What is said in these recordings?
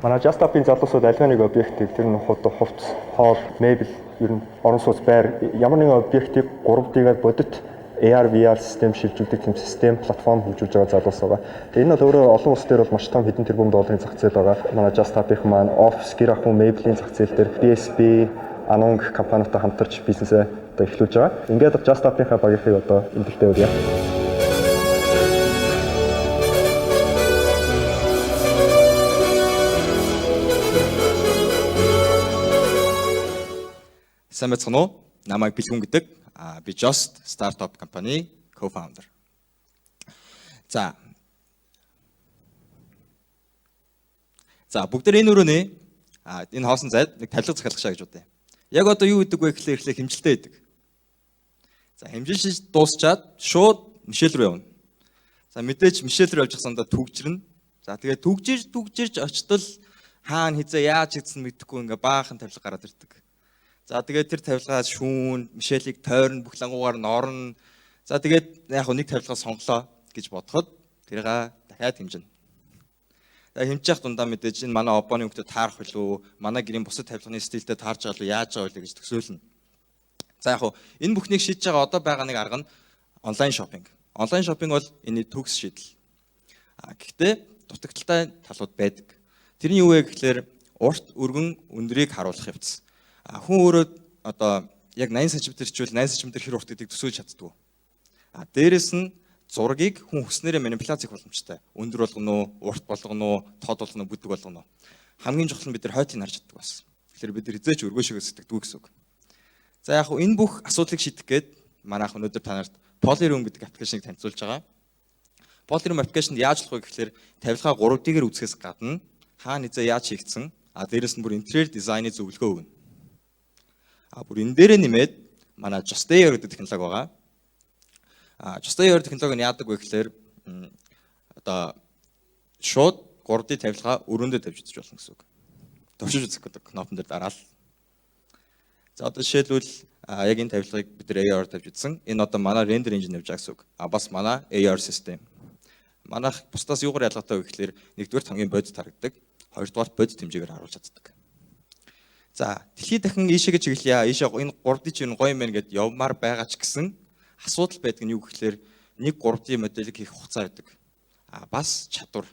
Манай Just Up-ийн залуусууд альва нэг объектыг тэр нь хувцс, хоол, мебель, ер нь орон сууц, байр ямар нэгэн объектыг 3D-гаар бодит AR, VR систем шилжүүлдэг тийм систем, платформ хөгжүүлж байгаа залуус байгаа. Тэгээ энэ бол өөрөө олон улс дээр бол маш том хэдэн тэрбум долларын зах зээл байгаа. Манай Just Up-ийн маань офис, гэр ахуй, мебелийн зах зээл дээр DSB, Anung компанитай хамтарч бизнесээ одоо эхлүүлж байгаа. Ингээд Just Up-ийнхаа багийнхыг одоо эмгэлтэй үрье. Сайн байцгаана уу? Намайг Бэлгүн гэдэг. Би Just Startup компани co-founder. За бүгдээр энэ өрөөний энэ хоосон зайд нэг тавилга захиалгах шаа гэж бодъё. Яг одоо юу гэдэг вэ гэхлээр хэмжилттэй байдаг. За хэмжилж дуусчаад шууд Мишель рүү явна. За мэдээж Мишель рүү явж хасандаа түгжирнэ. За тэгээд түгжирж очтол хаана хизээ яаж хийсэн мэдэхгүй ингээ баахан тавилга гараад ирдэг. За тэгээд тэр тавилгаа шүүн, Мишелийг тойрно, бүх лангуугаар нь орно. За тэгээд яг нэг тавилгаа сонглоо гэж бодоход тэрийг дахиад хэмжинэ. Тэгээд хэмжих дундаа мэдээж энэ манай обооны хөлтөд таарах билүү, манай гэрийн бусад тавилганы стилтэй таарч байгаа юу, яаж байгаа вэ гэж төсөөлнө. За яг энэ бүхнийг шийдэж байгаа одоо байгаа нэг арга нь онлайн шопинг. Онлайн шопинг бол энэ төгс шийдэл. Гэхдээ дутагдaltaй талууд байдаг. Тэрний юу вэ гэхлээр урт өргөн өндрийг харуулах явц. Хүн өөрөө одоо яг 80 см чивэл 80 см хэр урт гэдгийг төсөөлж чаддгүй. Дээрэс нь зургийг хүн хүснээрээ манипуляц хийх боломжтой. Өндөр болгоно уу, урт болгоно уу, тод болгоно уу, бүдэг болгоно уу. Хамгийн чухал нь бид нар хойтыг харж чаддаг бас. Тэгэхээр бид нар хизээч өргөөшөө сэтгэдэг гэсэн үг. За яг энэ бүх асуудлыг шийдэх гээд манайх өнөөдөр та нарт Polyroom гэдэг аппликейшнийг танилцуулж байгаа. Polyroom аппликейшнд яаж болох вэ гэхлээр тавилгаа 3D-гээр үзэхээс гадна хаана хизээ яаж хийгдсэн, дээрэс нь бүр интерьер дизайны зөвлөгөө өгнө. Бүр энэ дээрээ нэмээд манай Just AR гэдэг технологи байгаа. Just AR технологи нь яадаг вэ гэхээр одоо шууд 3D тавилгаа өрөөндөө тавьж үзэж болно гэсэн үг. Төвшиж үзэх гэдэг кнопн дээр дараал. За одоо жишээлбэл яг энэ тавилгыг бид AR тавьж үзсэн. Энэ одоо манай рендер инжин явж байгаа гэсэн үг. Бас манай AR систем. Манайх бусдаас юугаар ялгаатай вэ гэхээр нэгдүгээр хамгийн бодит харагддаг, хоёрдугаар бодит хэмжээгээр харуулж чаддаг. За дэлхий дахин ийшээгээ чиглэе. Ийшээ энэ 3D чинь гоё юм байна гэд явмаар байгаа ч гэсэн асуудал байдаг нь юу гэхлээр нэг 3D моделийг хийх хугацаа байдаг. Бас чадвар.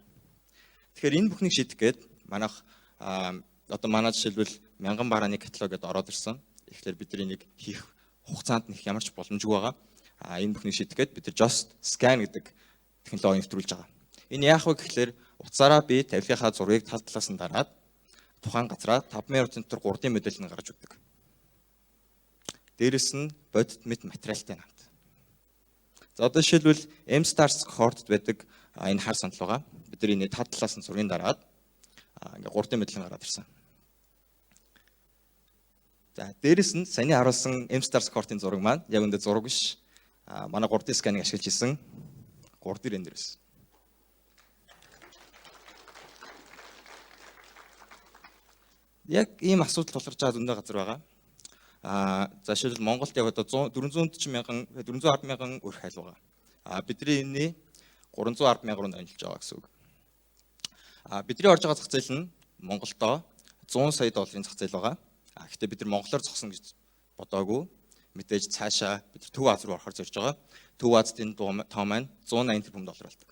Тэгэхээр энэ бүхнийг шийдэх гээд манайх одоо манай жишээлбэл мянган барааны каталог гэдээ ороод ирсэн. Тэгэхээр бид энийг хийх хугацаанд нь их ямар ч боломжгүй байгаа. Энэ бүхнийг шийдэх гээд бид Just Scan гэдэг технологи нэвтрүүлж байгаа. Энэ яах вэ гэхлээр утсаараа би тавилгынхаа зургийг тал талаас нь дараад тухайн газараа 5 минутын дотор 3D модель нь гаргаж өгдөг. Дээрэс нь бодит мэт материалтай хамт. За одоо жишээлбэл M-Stars Cohort байдаг энэ хар сандал байгаа. Бид нар энэ тал талаас нь зургийг дараад ингээ 3D модель нь гараад ирсэн. За дээрэс нь саяны харуулсан M-Stars Cohort-ын зураг маань яг үндэ зураг биш. Манай 3D сканыг ашиглаж хийсэн 3D рендер байсан. Яг ийм асуудал тулгарч байгаа зөндөө газар байгаа. За жишээлбэл Монголд яг одоо 410 мянган өрх хайл байгаа. Бидний энэний 310 мянган руу амжилж байгаа гэсэн үг. Бидний орж байгаа зах зээл нь Монголдоо 100 сая долларын зах зээл байгаа. Гэхдээ бид нар монголоор зогсон гэж бодоогүй. Мэдээж цаашаа бид Төв Аз руу орохоор зорж байгаа. Төв Азад энэ тоо маань 180 тэрбум доллар болдог.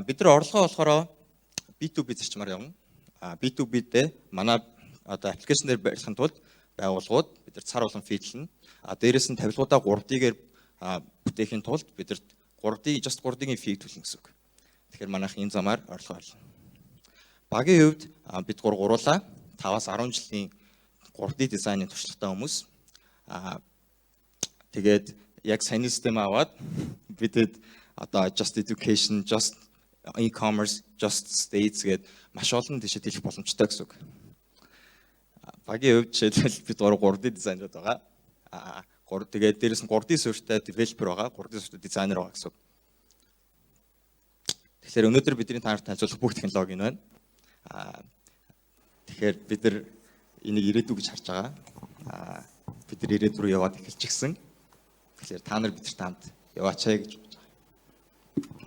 Бид нар орлогоо болохоор B2B зарчмаар явна. B2B дээр манай одоо аппликейшн дээр барихын тулд байгууллагууд бид нар цар болон фидлэн. Дээрээс нь тавилгуудаа 3D-гээр бүтээхийн тулд бид нар 3D-ийн фиг төлнө гэсэн үг. Тэгэхээр манайх энэ замаар орлого олно. Багийн хувьд бид гурлаа 5-аас 10 жилийн 3D дизайны туршлагатай хүмүүс. Тэгээд яг саяны систем аваад бидэд одоо Just Education, Just E-commerce, Just States гээд маш олон тийшээ хэлэх боломжтой гэсэн үг. Багийн хувьд жишээлбэл бид 3D дизайнерууд байгаа. Тэгээд дээрэс нь 3D суурьтай девелопер байгаа, 3D суурьтай дизайнер байгаа гэсэн үг. Тэгэхээр өнөөдөр бидний та нарт танилцуулах бүх технологи энэ байна. Тэгэхээр бид нар энийг ирээдүй гэж харж байгаа. Бид нар ирээдүй рүү яваад эхэлчихсэн. Тэгэхээр та нар бидэрт хамт яваач гэж бодож байгаа.